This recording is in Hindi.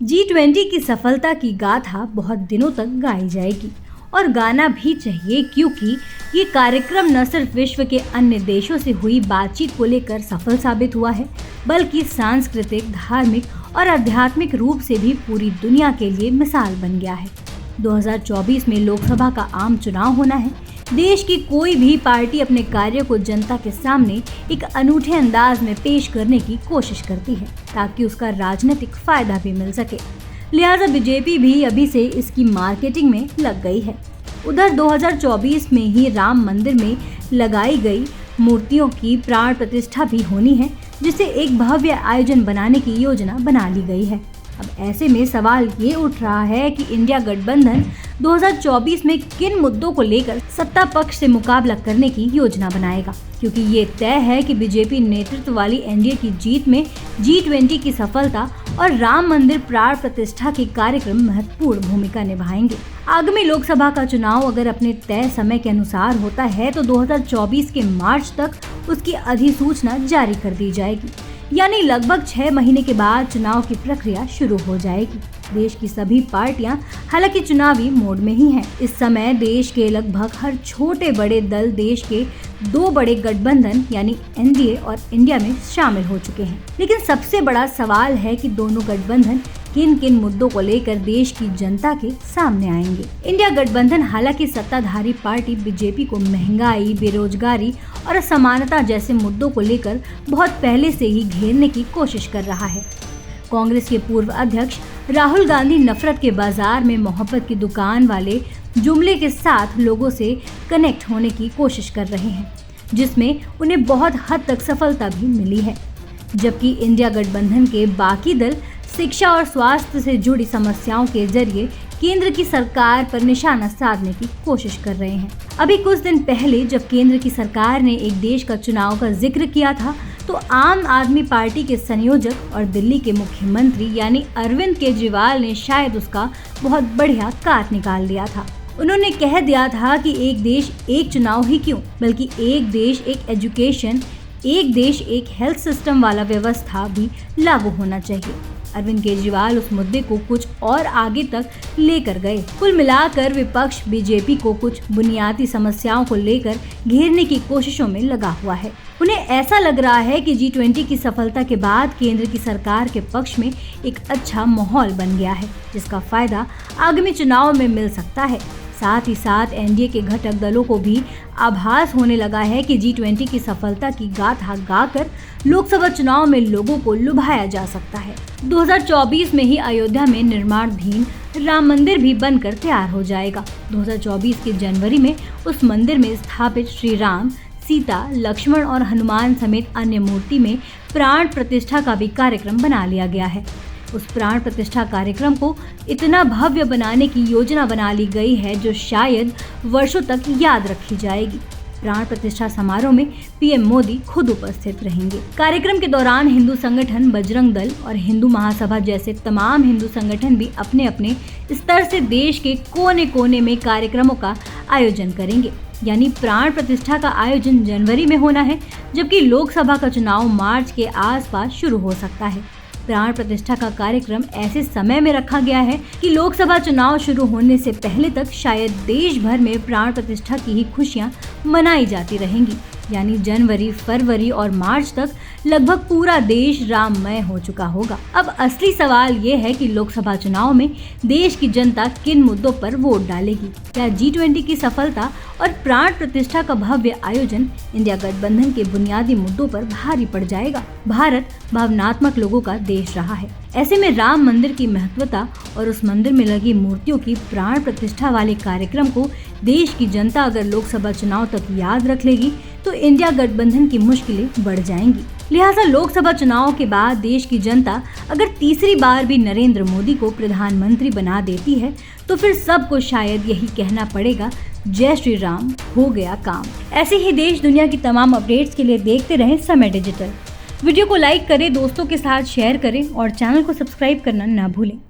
G20 की सफलता की गाथा बहुत दिनों तक गाई जाएगी और गाना भी चाहिए, क्योंकि ये कार्यक्रम न सिर्फ विश्व के अन्य देशों से हुई बातचीत को लेकर सफल साबित हुआ है, बल्कि सांस्कृतिक, धार्मिक और आध्यात्मिक रूप से भी पूरी दुनिया के लिए मिसाल बन गया है। 2024 में लोकसभा का आम चुनाव होना है। देश की कोई भी पार्टी अपने कार्य को जनता के सामने एक अनूठे अंदाज में पेश करने की कोशिश करती है, ताकि उसका राजनीतिक फायदा भी मिल सके। लिहाजा बीजेपी भी अभी से इसकी मार्केटिंग में लग गई है। उधर 2024 में ही राम मंदिर में लगाई गई मूर्तियों की प्राण प्रतिष्ठा भी होनी है, जिसे एक भव्य आयोजन बनाने की योजना बना ली गई है। अब ऐसे में सवाल ये उठ रहा है कि इंडिया गठबंधन 2024 में किन मुद्दों को लेकर सत्ता पक्ष से मुकाबला करने की योजना बनाएगा, क्योंकि ये तय है कि बीजेपी नेतृत्व वाली एनडीए की जीत में G20 की सफलता और राम मंदिर प्राण प्रतिष्ठा के कार्यक्रम महत्वपूर्ण भूमिका निभाएंगे। आगामी लोकसभा का चुनाव अगर अपने तय समय के अनुसार होता है तो 2024 के मार्च तक उसकी अधिसूचना जारी कर दी जाएगी, यानी लगभग 6 महीने के बाद चुनाव की प्रक्रिया शुरू हो जाएगी। देश की सभी पार्टियां हालांकि चुनावी मोड में ही हैं। इस समय देश के लगभग हर छोटे बड़े दल देश के 2 बड़े गठबंधन यानी एनडीए और इंडिया में शामिल हो चुके हैं। लेकिन सबसे बड़ा सवाल है कि दोनों गठबंधन किन किन मुद्दों को लेकर देश की जनता के सामने आएंगे। इंडिया गठबंधन हालांकि सत्ताधारी पार्टी बीजेपी को महंगाई, बेरोजगारी और असमानता जैसे मुद्दों को लेकर बहुत पहले से ही घेरने की कोशिश कर रहा है। कांग्रेस के पूर्व अध्यक्ष राहुल गांधी नफरत के बाजार में मोहब्बत की दुकान वाले जुमले के साथ लोगों से कनेक्ट होने की कोशिश कर रहे हैं, जिसमें उन्हें बहुत हद तक सफलता भी मिली है। जबकि इंडिया गठबंधन के बाकी दल शिक्षा और स्वास्थ्य से जुड़ी समस्याओं के जरिए केंद्र की सरकार पर निशाना साधने की कोशिश कर रहे हैं। अभी कुछ दिन पहले जब केंद्र की सरकार ने एक देश का चुनाव का जिक्र किया था, तो आम आदमी पार्टी के संयोजक और दिल्ली के मुख्यमंत्री यानी अरविंद केजरीवाल ने शायद उसका बहुत बढ़िया काट निकाल दिया था। उन्होंने कह दिया था कि एक देश एक चुनाव ही क्यों, बल्कि एक देश एक एजुकेशन, एक देश एक हेल्थ सिस्टम वाला व्यवस्था भी लागू होना चाहिए। अरविंद केजरीवाल उस मुद्दे को कुछ और आगे तक लेकर गए। कुल मिलाकर विपक्ष बीजेपी को कुछ बुनियादी समस्याओं को लेकर घेरने की कोशिशों में लगा हुआ है। उन्हें ऐसा लग रहा है कि G20 की सफलता के बाद केंद्र की सरकार के पक्ष में एक अच्छा माहौल बन गया है, जिसका फायदा आगामी चुनाव में मिल सकता है। साथ ही साथ एनडीए के घटक दलों को भी आभास होने लगा है कि G20 की सफलता की गाथा गाकर लोकसभा चुनाव में लोगों को लुभाया जा सकता है। 2024 में ही अयोध्या में निर्माणाधीन राम मंदिर भी बनकर तैयार हो जाएगा। 2024 के जनवरी में उस मंदिर में स्थापित श्री राम, सीता, लक्ष्मण और हनुमान समेत अन्य मूर्ति में प्राण प्रतिष्ठा का भी कार्यक्रम बना लिया गया है। उस प्राण प्रतिष्ठा कार्यक्रम को इतना भव्य बनाने की योजना बना ली गई है जो शायद वर्षों तक याद रखी जाएगी। प्राण प्रतिष्ठा समारोह में पीएम मोदी खुद उपस्थित रहेंगे। कार्यक्रम के दौरान हिंदू संगठन, बजरंग दल और हिंदू महासभा जैसे तमाम हिंदू संगठन भी अपने अपने स्तर से देश के कोने कोने में कार्यक्रमों का आयोजन करेंगे। यानी प्राण प्रतिष्ठा का आयोजन जनवरी में होना है, जबकि लोकसभा का चुनाव मार्च के आसपास शुरू हो सकता है। प्राण प्रतिष्ठा का कार्यक्रम ऐसे समय में रखा गया है कि लोकसभा चुनाव शुरू होने से पहले तक शायद देश भर में प्राण प्रतिष्ठा की ही खुशियां मनाई जाती रहेंगी। यानी जनवरी, फरवरी और मार्च तक लगभग पूरा देश राममय हो चुका होगा। अब असली सवाल ये है कि लोकसभा चुनाव में देश की जनता किन मुद्दों पर वोट डालेगी। क्या G20 की सफलता और प्राण प्रतिष्ठा का भव्य आयोजन इंडिया गठबंधन के बुनियादी मुद्दों पर भारी पड़ जाएगा? भारत भावनात्मक लोगों का देश रहा है। ऐसे में राम मंदिर की महत्वता और उस मंदिर में लगी मूर्तियों की प्राण प्रतिष्ठा वाले कार्यक्रम को देश की जनता अगर लोकसभा चुनाव तक याद रख लेगी तो इंडिया गठबंधन की मुश्किलें बढ़ जाएंगी। लिहाजा लोकसभा चुनाव के बाद देश की जनता अगर तीसरी बार भी नरेंद्र मोदी को प्रधानमंत्री बना देती है तो फिर सबको शायद यही कहना पड़ेगा, जय श्री राम, हो गया काम। ऐसे ही देश दुनिया की तमाम अपडेट्स के लिए देखते रहें समय डिजिटल। वीडियो को लाइक करें, दोस्तों के साथ शेयर करें और चैनल को सब्सक्राइब करना ना भूलें।